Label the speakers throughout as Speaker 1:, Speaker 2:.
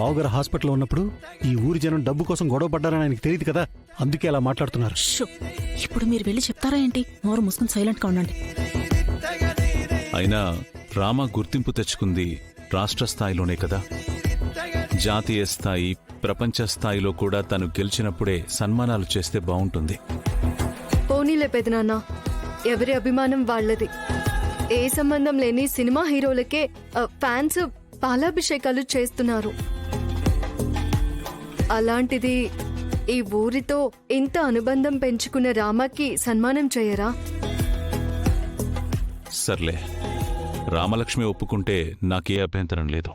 Speaker 1: బావగారు హాస్పిటల్లో ఉన్నప్పుడు ఈ ఊరి జనం డబ్బు కోసం గొడవ పడ్డారని ఆయనకి తెలియదు కదా, అందుకే అలా మాట్లాడుతున్నారు.
Speaker 2: ఇప్పుడు మీరు వెళ్ళి చెప్తారా ఏంటి? నోరు మూసుకుని సైలెంట్గా ఉండండి.
Speaker 3: అయినా రామ గుర్తింపు తెచ్చుకుంది రాష్ట్ర స్థాయిలోనే కదా. జాతీయ స్థాయి, ప్రపంచ స్థాయిలో కూడా తను గెలిచినప్పుడే సన్మానాలు చేస్తే బాగుంటుంది.
Speaker 4: పోనీలే పెదనాన్న, ఎవరి అభిమానం వాళ్ళది. ఏ సంబంధం లేని సినిమా హీరోలకే ఫ్యాన్స్ పాలాభిషేకాలు చేస్తున్నారు. అలాంటిది ఈ ఊరితో ఇంత అనుబంధం పెంచుకున్న రామకి సన్మానం చేయరా?
Speaker 3: సర్లే, రామలక్ష్మి ఒప్పుకుంటే నాకే అభ్యంతరం లేదు.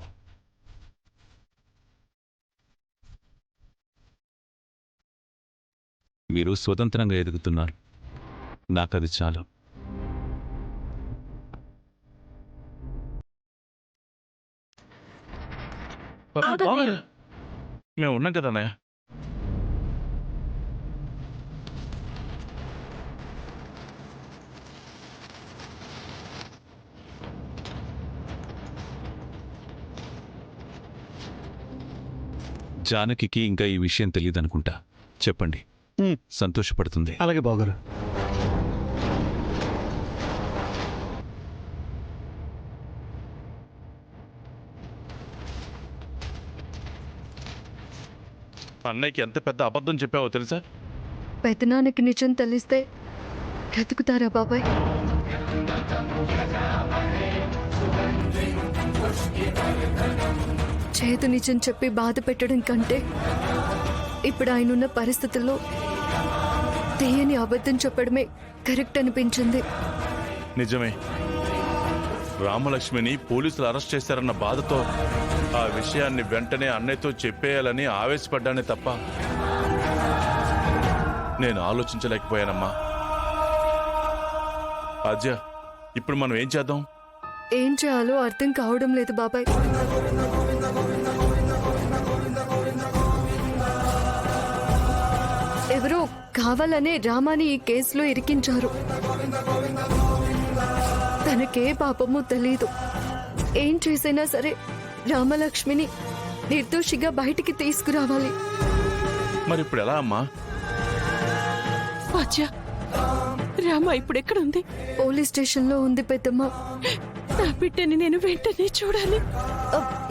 Speaker 3: మీరు స్వతంత్రంగా ఎదుగుతున్నారు, నాకది చాలు.
Speaker 5: మేము ఉన్నాం కదా అన్నయ్య.
Speaker 3: జానకి ఇంకా ఈ విషయం తెలియదనుకుంటా. చెప్పండి, సంతోషపడుతుంది.
Speaker 1: అలాగే బావగారు.
Speaker 5: అన్నయ్యకి ఎంత పెద్ద అబద్ధం చెప్పావో తెలుసా?
Speaker 4: పెదనాన్నకి నిజం తెలిస్తే బ్రతుకుతారా బాబాయ్? చేతు నిజం చెప్పి బాధ పెట్టడం కంటే ఇప్పుడు ఆయనున్న పరిస్థితుల్లో తెలియని అబద్ధం చెప్పడమే కరెక్ట్ అనిపించింది.
Speaker 5: నిజమే, రామలక్ష్మిని పోలీసులు అరెస్ట్ చేశారన్న బాధతో ఆ విషయాన్ని వెంటనే అన్నయ్యతో చెప్పేయాలని ఆవేశపడ్డానే తప్ప నేను ఆలోచించలేకపోయానమ్మా. అజ్జా, ఇప్పుడు మనం ఏం చేద్దాం?
Speaker 4: ఏం చేయాలో అర్థం కావడం లేదు బాబాయ్. ఎవరో కావాలనే రామాని ఈ కేసులో ఇరికించారు. తనకే పాపమో తెలీదు. ఏం చేసైనా సరే రామలక్ష్మిని నిర్దోషిగా బయటికి తీసుకురావాలి.
Speaker 5: మరి ఇప్పుడు ఎలా అమ్మా?
Speaker 2: రామ ఇప్పుడు ఎక్కడుంది?
Speaker 4: పోలీస్ స్టేషన్ లో ఉంది పెద్దమ్మ.
Speaker 2: నా బిడ్డని నేను వెంటనే చూడాలి.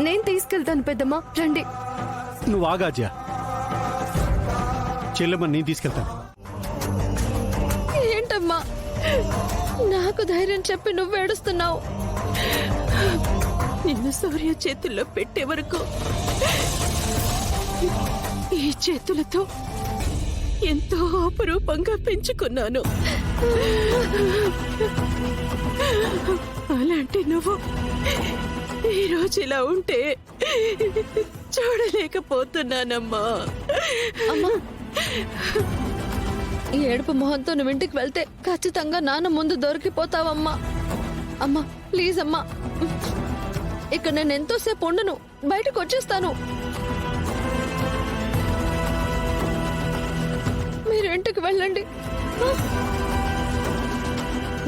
Speaker 4: నేను తీసుకెళ్తాను పెద్దమ్మ, రండి.
Speaker 1: నువ్వు ఆగాజ్యా, చెల్లెమ్మని నేను తీసుకెళ్తాను.
Speaker 4: ఏంటమ్మా నాకు ధైర్యం చెప్పి నువ్వు ఏడుస్తున్నావు?
Speaker 2: నిన్ను సూర్య చేతుల్లో పెట్టే వరకు ఈ చేతులతో ఎంతో అపురూపంగా పెంచుకున్నాను. అలాంటి నువ్వు ఈరోజు ఇలా ఉంటే చూడలేకపోతున్నానమ్మా.
Speaker 4: అమ్మా, ఈ ఏడుపు మొహంతో నువ్వు ఇంటికి వెళ్తే ఖచ్చితంగా నాన్న ముందు దొరికిపోతావమ్మా. అమ్మా ప్లీజ్ అమ్మా, ఇక్కడ నేను ఎంతోసేపు ఉండను, బయటకు వచ్చేస్తాను. మీరు ఇంటికి వెళ్ళండి.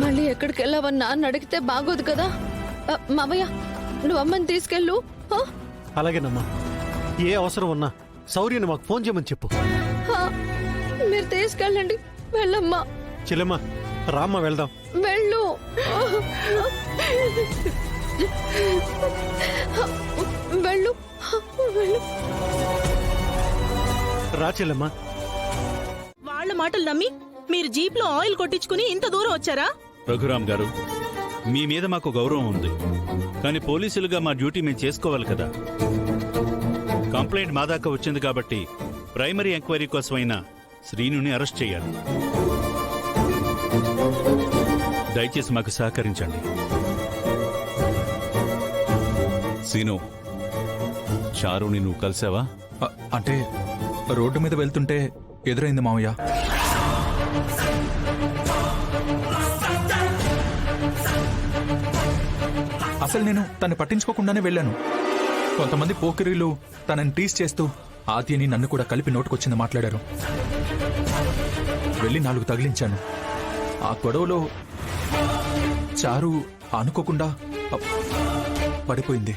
Speaker 4: మళ్ళీ ఎక్కడికి వెళ్ళావని నాన్న అడిగితే బాగోదు కదా. మావయ్య, నువ్వు అమ్మని తీసుకెళ్ళు.
Speaker 1: అలాగేనమ్మా, ఏ అవసరం ఉన్నా శౌర్యని మాకు ఫోన్ చేయమని చెప్పు.
Speaker 4: మీరు తీసుకెళ్ళండి. వెళ్ళమ్మా.
Speaker 1: చెల్లెమ్మా, రామ్మ వెళ్దాం.
Speaker 4: వెళ్ళు. వెళ్ళు వెళ్ళు.
Speaker 1: రా చెల్లెమ్మా.
Speaker 2: వాళ్ళ మాటలు నమ్మి మీరు జీప్లో ఆయిల్ కొట్టించుకుని ఇంత దూరం వచ్చారా?
Speaker 6: రఘురామ్ గారు, మీ మీద మాకు గౌరవం ఉంది, కానీ పోలీసులుగా మా డ్యూటీ మేము చేసుకోవాలి కదా. కంప్లైంట్ మా దాకా వచ్చింది కాబట్టి ప్రైమరీ ఎంక్వైరీ కోసమైనా శ్రీనుని అరెస్ట్ చేయాలి. దయచేసి మాకు సహకరించండి.
Speaker 3: సీను, చారుని నువ్వు కలిసావా?
Speaker 7: అంటే రోడ్డు మీద వెళ్తుంటే ఎదురైంది మావయ్య. అసలు నేను తను పట్టించుకోకుండానే వెళ్ళాను. కొంతమంది పోకిరీలు తనని టీస్ చేస్తూ ఆద్యని నన్ను కూడా కలిపి నోటుకొచ్చింది మాట్లాడారు. వెళ్ళి 4 తగిలించాను. ఆ గొడవలో చారు అనుకోకుండా పడిపోయింది.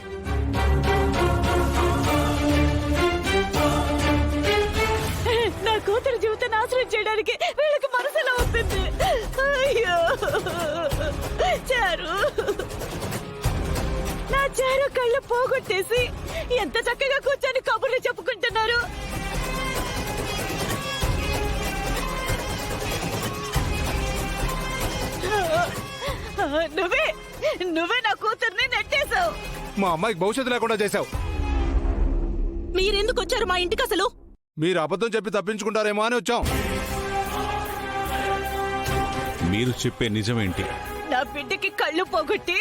Speaker 2: నాశనం చేయడానికి వీళ్ళకి మనసులో ఉంటుంది. అయ్యో చారు, నా చారు కళ్ళు పోగొట్టేసి ఎంత చక్కగా కూర్చొని కబుర్లు చెప్పుకుంటున్నారు. నువ్వే నా కూతుర్ని నెట్టేశావు.
Speaker 8: మా అమ్మాయికి భవిష్యత్తు లేకుండా చేశావు.
Speaker 2: మీరెందుకు వచ్చారు మా ఇంటికి అసలు?
Speaker 8: మీరు అబద్ధం చెప్పి తప్పించుకుంటారేమో అని వచ్చాం.
Speaker 3: మీరు చెప్పే నిజమేంటి?
Speaker 2: నా బిడ్డకి కళ్ళు పోగొట్టి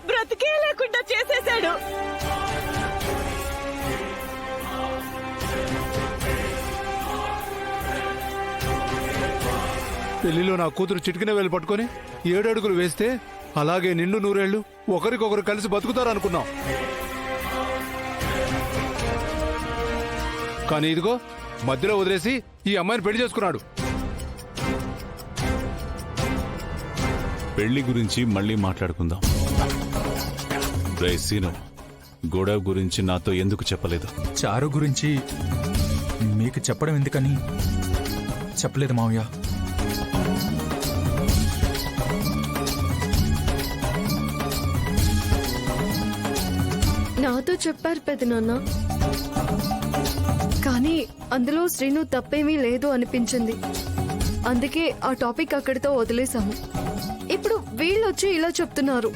Speaker 2: బ్రతికే లేకుండా చేసేశాడు.
Speaker 8: పెళ్లిలో నా కూతురు చిటికిన వేలు పట్టుకొని 7 అడుగులు వేస్తే అలాగే నిండు 100 ఏళ్లు ఒకరికొకరు కలిసి బతుకుతారు అనుకున్నాం. కానీ ఇదిగో మధ్యలో వదిలేసి ఈ అమ్మాయిని పెళ్లి చేసుకున్నాడు.
Speaker 3: పెళ్లి గురించి మళ్ళీ మాట్లాడుకుందాం. రే సీను, గొడవ గురించి నాతో ఎందుకు చెప్పలేదు?
Speaker 7: చారు గురించి మీకు చెప్పడం ఎందుకని చెప్పలేదు మావయ్య.
Speaker 4: నాతో చెప్పారు పెదనాన్న, కానీ అందులో శ్రీను తప్పేమీ లేదు అనిపించింది. అందుకే ఆ టాపిక్ అక్కడితో వదిలేశాము. ఇప్పుడు వీళ్ళొచ్చి ఇలా చెప్తున్నారు.